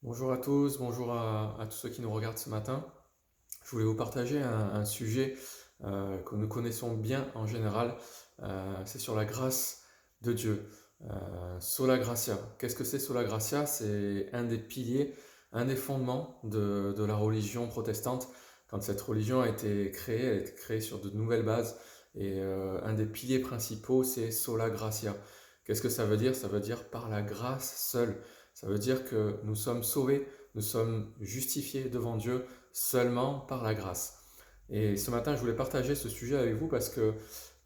Bonjour à tous, bonjour à tous ceux qui nous regardent ce matin. Je voulais vous partager un sujet que nous connaissons bien en général. C'est sur la grâce de Dieu. Sola Gratia. Qu'est-ce que c'est Sola Gratia? C'est un des piliers, un des fondements de la religion protestante. Quand cette religion a été créée, elle a été créée sur de nouvelles bases. Et un des piliers principaux, c'est Sola Gratia. Qu'est-ce que ça veut dire? Ça veut dire par la grâce seule. Ça veut dire que nous sommes sauvés, nous sommes justifiés devant Dieu seulement par la grâce. Et ce matin, je voulais partager ce sujet avec vous parce que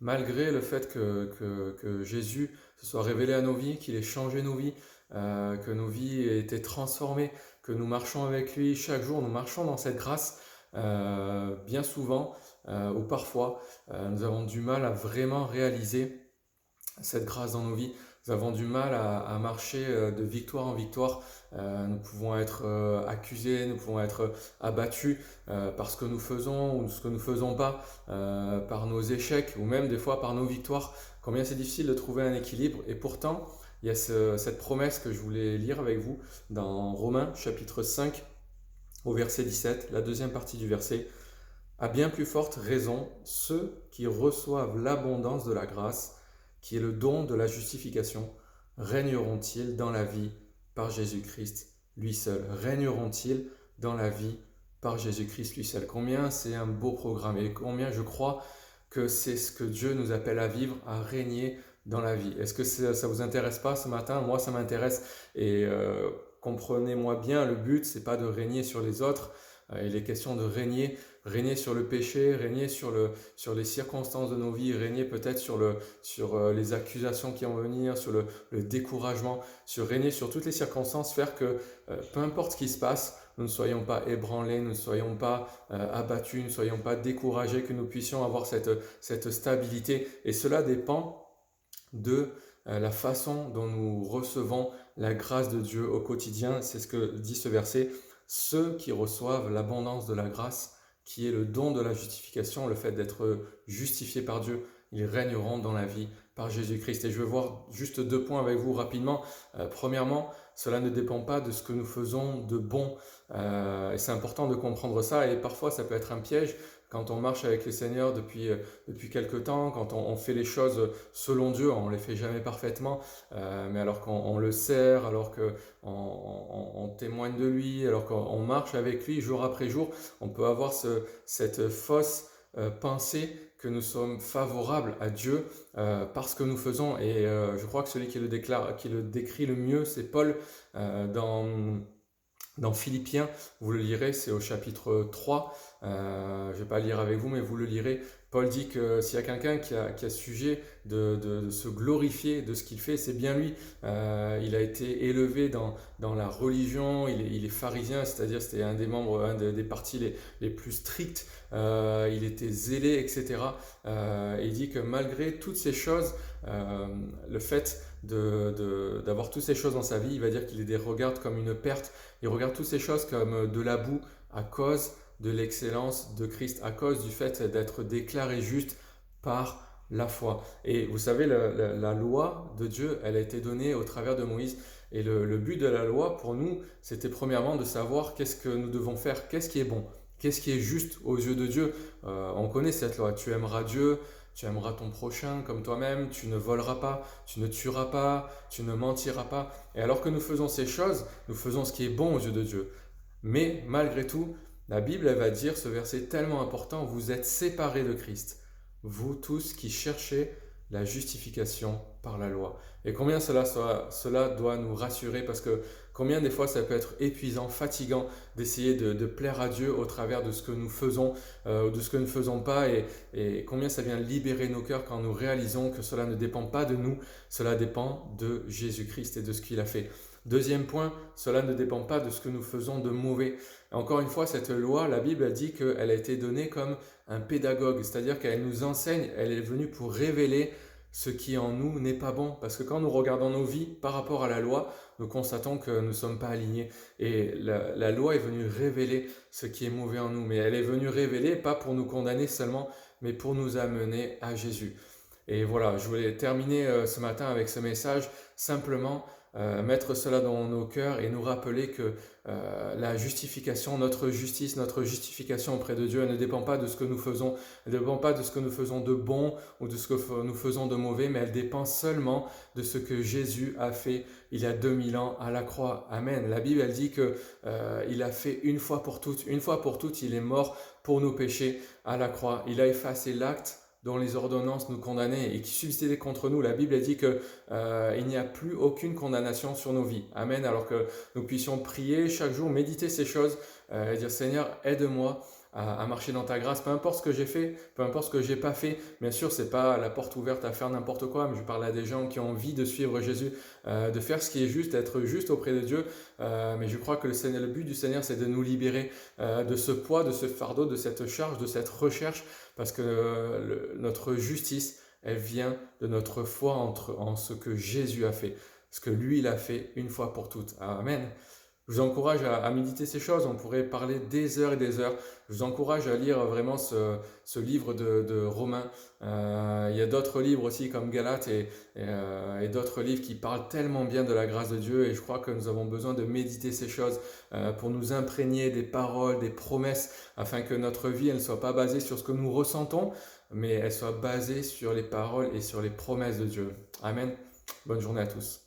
malgré le fait que Jésus se soit révélé à nos vies, qu'il ait changé nos vies, que nos vies aient été transformées, que nous marchons avec lui chaque jour, nous marchons dans cette grâce, bien souvent ou parfois, nous avons du mal à vraiment réaliser cette grâce dans nos vies. Nous avons du mal à marcher de victoire en victoire. Nous pouvons être accusés, nous pouvons être abattus par ce que nous faisons ou ce que nous ne faisons pas, par nos échecs ou même des fois par nos victoires. Combien c'est difficile de trouver un équilibre. Et pourtant, il y a cette promesse que je voulais lire avec vous dans Romains chapitre 5 au verset 17, la deuxième partie du verset. À bien plus forte raison, ceux qui reçoivent l'abondance de la grâce, qui est le don de la justification, régneront-ils dans la vie par Jésus-Christ lui seul? Régneront-ils dans la vie par Jésus-Christ lui seul? Combien c'est un beau programme et combien je crois que c'est ce que Dieu nous appelle à vivre, à régner dans la vie. Est-ce que ça vous intéresse pas ce matin? Moi, ça m'intéresse et comprenez-moi bien, le but, c'est pas de régner sur les autres. Il est question de régner sur le péché, régner sur les circonstances de nos vies, régner peut-être sur les accusations qui vont venir, sur le découragement, régner sur toutes les circonstances, faire que peu importe ce qui se passe, nous ne soyons pas ébranlés, nous ne soyons pas abattus, nous ne soyons pas découragés, que nous puissions avoir cette stabilité. Et cela dépend de la façon dont nous recevons la grâce de Dieu au quotidien. C'est ce que dit ce verset. Ceux qui reçoivent l'abondance de la grâce, qui est le don de la justification, le fait d'être justifié par Dieu, ils régneront dans la vie par Jésus-Christ. Et je vais voir juste deux points avec vous rapidement. Premièrement, cela ne dépend pas de ce que nous faisons de bon. Et c'est important de comprendre ça. Et parfois, ça peut être un piège quand on marche avec le Seigneur depuis quelque temps, quand on fait les choses selon Dieu, on ne les fait jamais parfaitement, mais alors qu'on le sert, alors qu'on témoigne de lui, alors qu'on marche avec lui jour après jour, on peut avoir cette fausse pensée que nous sommes favorables à Dieu parce que nous faisons. Et je crois que celui qui le décrit le mieux, c'est Paul dans Philippiens, vous le lirez, c'est au chapitre 3. Je ne vais pas lire avec vous, mais vous le lirez. Paul dit que s'il y a quelqu'un qui a sujet de se glorifier de ce qu'il fait, c'est bien lui. Il a été élevé dans la religion, il est pharisien, c'est-à-dire c'était un des membres, des partis les plus stricts. Il était zélé, etc. Il dit que malgré toutes ces choses, le fait d'avoir toutes ces choses dans sa vie, il va dire qu'il les regarde comme une perte. Il regarde toutes ces choses comme de la boue à cause de l'excellence de Christ, à cause du fait d'être déclaré juste par la foi. Et vous savez, la loi de Dieu, elle a été donnée au travers de Moïse. Et le but de la loi, pour nous, c'était premièrement de savoir qu'est-ce que nous devons faire, qu'est-ce qui est bon, qu'est-ce qui est juste aux yeux de Dieu. On connaît cette loi, tu aimeras Dieu, tu aimeras ton prochain comme toi-même, tu ne voleras pas, tu ne tueras pas, tu ne mentiras pas. Et alors que nous faisons ces choses, nous faisons ce qui est bon aux yeux de Dieu. Mais malgré tout, la Bible elle va dire ce verset tellement important, vous êtes séparés de Christ, vous tous qui cherchez la justification par la loi. Et combien cela doit nous rassurer parce que combien des fois ça peut être épuisant, fatigant d'essayer de plaire à Dieu au travers de ce que nous faisons, de ce que nous ne faisons pas et combien ça vient libérer nos cœurs quand nous réalisons que cela ne dépend pas de nous, cela dépend de Jésus-Christ et de ce qu'il a fait. Deuxième point, cela ne dépend pas de ce que nous faisons de mauvais. Et encore une fois, cette loi, la Bible a dit qu'elle a été donnée comme un pédagogue, c'est-à-dire qu'elle nous enseigne, elle est venue pour révéler ce qui en nous n'est pas bon. Parce que quand nous regardons nos vies par rapport à la loi, nous constatons que nous ne sommes pas alignés. Et la loi est venue révéler ce qui est mauvais en nous. Mais elle est venue révéler, pas pour nous condamner seulement, mais pour nous amener à Jésus. Et voilà, je voulais terminer ce matin avec ce message. Simplement, mettre cela dans nos cœurs et nous rappeler que la justification, notre justice, notre justification auprès de Dieu, elle ne dépend pas de ce que nous faisons, elle ne dépend pas de ce que nous faisons de bon ou de ce que nous faisons de mauvais, mais elle dépend seulement de ce que Jésus a fait il y a 2000 ans à la croix. Amen. La Bible, elle dit que il a fait une fois pour toutes, il est mort pour nos péchés à la croix. Il a effacé l'acte dont les ordonnances nous condamnaient et qui subsistait contre nous. La Bible a dit que il n'y a plus aucune condamnation sur nos vies. Amen. Alors que nous puissions prier chaque jour, méditer ces choses, et dire Seigneur, aide-moi à marcher dans ta grâce, peu importe ce que j'ai fait, peu importe ce que j'ai pas fait. Bien sûr, c'est pas la porte ouverte à faire n'importe quoi, mais je parle à des gens qui ont envie de suivre Jésus, de faire ce qui est juste, d'être juste auprès de Dieu. Mais je crois que le but du Seigneur, c'est de nous libérer de ce poids, de ce fardeau, de cette charge, de cette recherche, parce que notre justice, elle vient de notre foi en ce que Jésus a fait, ce que lui, il a fait une fois pour toutes. Amen. Je vous encourage à méditer ces choses, on pourrait parler des heures et des heures. Je vous encourage à lire vraiment ce livre de Romains. Il y a d'autres livres aussi comme Galates et d'autres livres qui parlent tellement bien de la grâce de Dieu et je crois que nous avons besoin de méditer ces choses pour nous imprégner des paroles, des promesses, afin que notre vie elle ne soit pas basée sur ce que nous ressentons, mais elle soit basée sur les paroles et sur les promesses de Dieu. Amen. Bonne journée à tous.